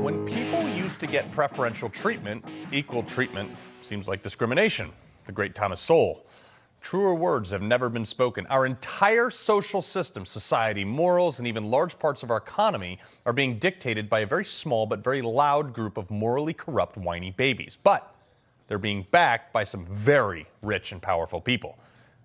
When people used to get preferential treatment, equal treatment seems like discrimination. The great Thomas Sowell. Truer words have never been spoken. Our entire social system, society, morals, and even large parts of our economy are being dictated by a very small but very loud group of morally corrupt, whiny babies. But they're being backed by some very rich and powerful people.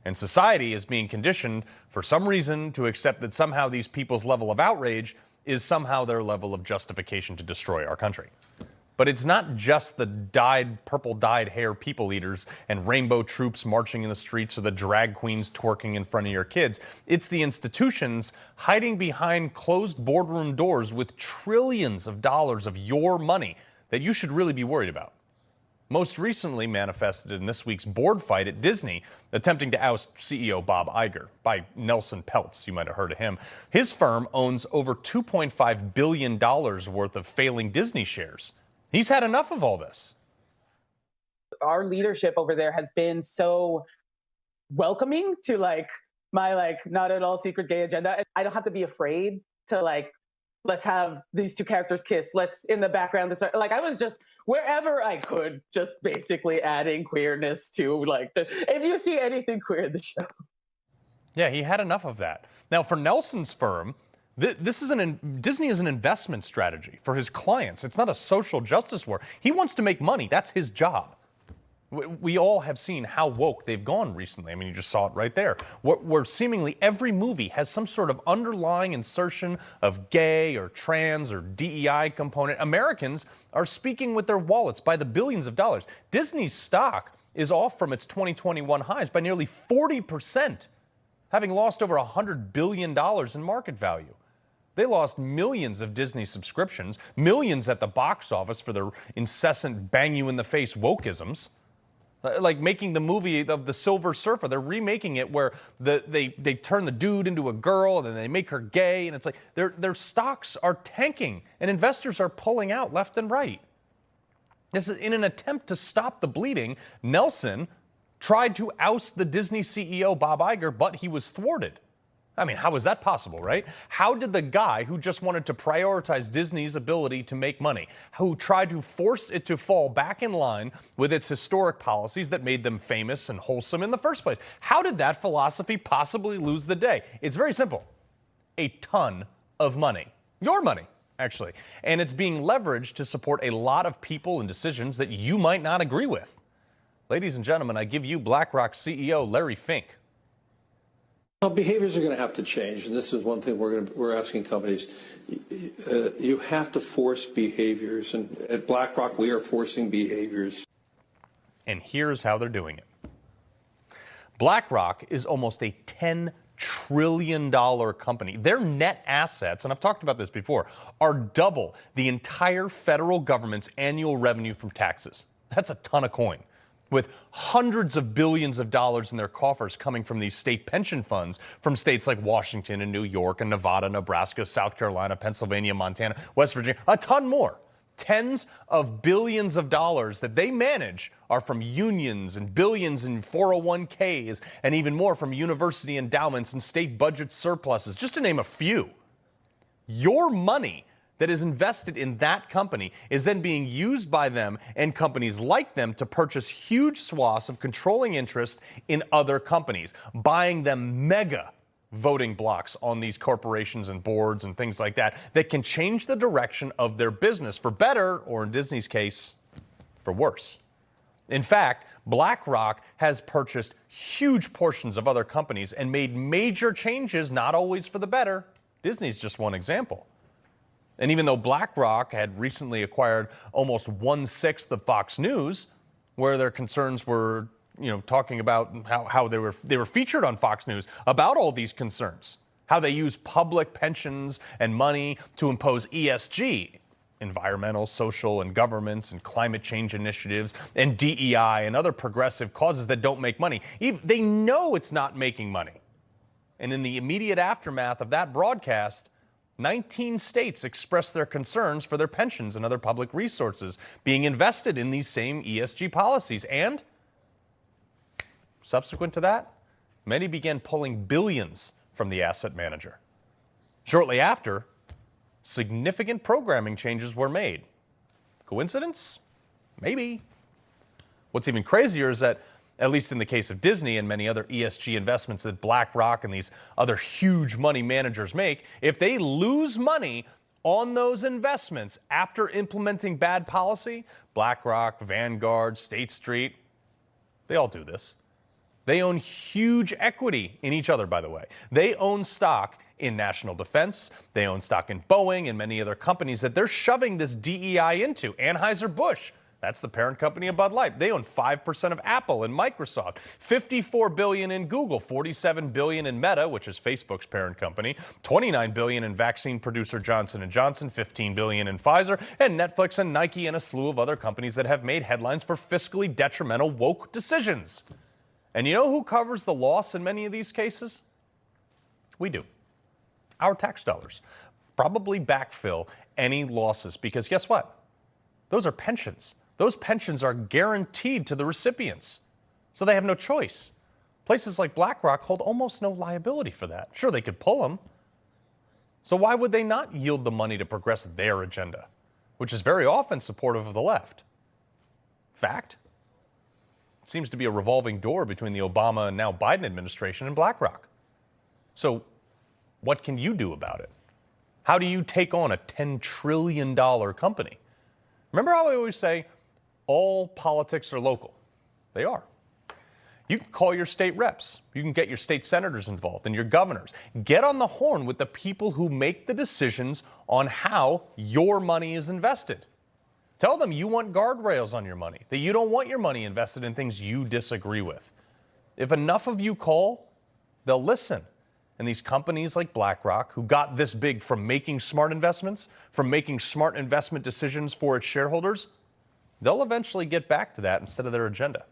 And society is being conditioned for some reason to accept that somehow these people's level of outrage is somehow their level of justification to destroy our country. But it's not just the purple dyed hair people eaters and rainbow troops marching in the streets or the drag queens twerking in front of your kids. It's the institutions hiding behind closed boardroom doors with trillions of dollars of your money that you should really be worried about. Most recently manifested in this week's board fight at Disney, attempting to oust CEO Bob Iger by Nelson Peltz. You might have heard of him. His firm owns over $2.5 billion worth of failing Disney shares. He's had enough of all this. Our leadership over there has been so welcoming to my not at all secret gay agenda. I don't have to be afraid to let's have these two characters kiss. Let's in the background. I was just wherever I could, just basically adding queerness to if you see anything queer in the show. Yeah, he had enough of that. Now, for Nelson's firm, Disney is an investment strategy for his clients. It's not a social justice war. He wants to make money. That's his job. We all have seen how woke they've gone recently. I mean, you just saw it right there. Where seemingly every movie has some sort of underlying insertion of gay or trans or DEI component. Americans are speaking with their wallets by the billions of dollars. Disney's stock is off from its 2021 highs by nearly 40%, having lost over $100 billion in market value. They lost millions of Disney subscriptions, millions at the box office for their incessant bang-you-in-the-face wokeisms. Like making the movie of the Silver Surfer. They're remaking it where they turn the dude into a girl and then they make her gay. And it's like their stocks are tanking and investors are pulling out left and right. This is in an attempt to stop the bleeding. Nelson tried to oust the Disney CEO, Bob Iger, but he was thwarted. I mean, how is that possible, right? How did the guy who just wanted to prioritize Disney's ability to make money, who tried to force it to fall back in line with its historic policies that made them famous and wholesome in the first place, how did that philosophy possibly lose the day? It's very simple. A ton of money. Your money, actually. And it's being leveraged to support a lot of people and decisions that you might not agree with. Ladies and gentlemen, I give you BlackRock CEO Larry Fink. Well, behaviors are going to have to change, and this is one thing we're asking companies. You have to force behaviors, and at BlackRock, we are forcing behaviors. And here's how they're doing it. BlackRock is almost a $10 trillion company. Their net assets, and I've talked about this before, are double the entire federal government's annual revenue from taxes. That's a ton of coin. With hundreds of billions of dollars in their coffers coming from these state pension funds from states like Washington and New York and Nevada, Nebraska, South Carolina, Pennsylvania, Montana, West Virginia, a ton more. Tens of billions of dollars that they manage are from unions and billions in 401ks and even more from university endowments and state budget surpluses, just to name a few. Your money that is invested in that company is then being used by them and companies like them to purchase huge swaths of controlling interest in other companies, buying them mega voting blocks on these corporations and boards and things like that can change the direction of their business for better, or in Disney's case, for worse. In fact, BlackRock has purchased huge portions of other companies and made major changes, not always for the better. Disney's just one example. And even though BlackRock had recently acquired almost 1/6 of Fox News, where their concerns were, talking about how they were featured on Fox News about all these concerns, how they use public pensions and money to impose ESG, environmental, social, and governance, and climate change initiatives, and DEI, and other progressive causes that don't make money. They know it's not making money. And in the immediate aftermath of that broadcast, 19 states expressed their concerns for their pensions and other public resources being invested in these same ESG policies. And subsequent to that, many began pulling billions from the asset manager. Shortly after, significant programming changes were made. Coincidence? Maybe. What's even crazier is that, at least in the case of Disney and many other ESG investments that BlackRock and these other huge money managers make, if they lose money on those investments after implementing bad policy, BlackRock, Vanguard, State Street, they all do this. They own huge equity in each other, by the way. They own stock in national defense. They own stock in Boeing and many other companies that they're shoving this DEI into. Anheuser-Busch, that's the parent company of Bud Light. They own 5% of Apple and Microsoft, $54 billion in Google, $47 billion in Meta, which is Facebook's parent company, $29 billion in vaccine producer Johnson & Johnson, $15 billion in Pfizer, and Netflix and Nike and a slew of other companies that have made headlines for fiscally detrimental woke decisions. And you know who covers the loss in many of these cases? We do. Our tax dollars probably backfill any losses because guess what? Those are pensions. Those pensions are guaranteed to the recipients, so they have no choice. Places like BlackRock hold almost no liability for that. Sure, they could pull them. So why would they not yield the money to progress their agenda, which is very often supportive of the left? Fact. It seems to be a revolving door between the Obama and now Biden administration and BlackRock. So what can you do about it? How do you take on a $10 trillion company? Remember how I always say, all politics are local. They are. You can call your state reps. You can get your state senators involved and your governors. Get on the horn with the people who make the decisions on how your money is invested. Tell them you want guardrails on your money, that you don't want your money invested in things you disagree with. If enough of you call, they'll listen. And these companies like BlackRock, who got this big from making smart investments, from making smart investment decisions for its shareholders, they'll eventually get back to that instead of their agenda.